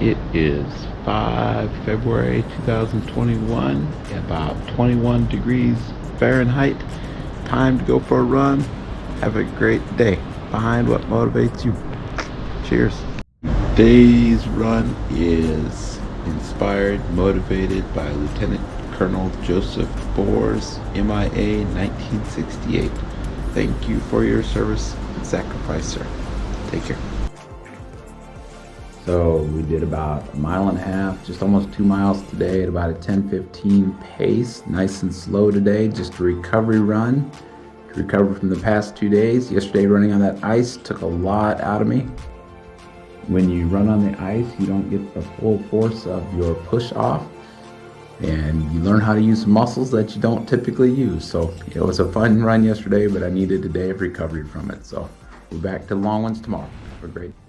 It is 5 February 2021, about 21 degrees Fahrenheit. Time to go for a run. Have a great day. Find what motivates you. Cheers. Today's run is inspired, motivated by LtCol Joseph Bors MIA 1968. Thank you for your service and sacrifice, sir. Take care. So we did about 1.5 miles, just almost 2 miles today at about a 10:15 pace. Nice and slow today, just a recovery run to recover from the past 2 days. Yesterday running on that ice took a lot out of me. When you run on the ice, you don't get the full force of your push off, and you learn how to use muscles that you don't typically use. So it was a fun run yesterday, but I needed a day of recovery from it. So we're back to the long ones tomorrow. Have a great day.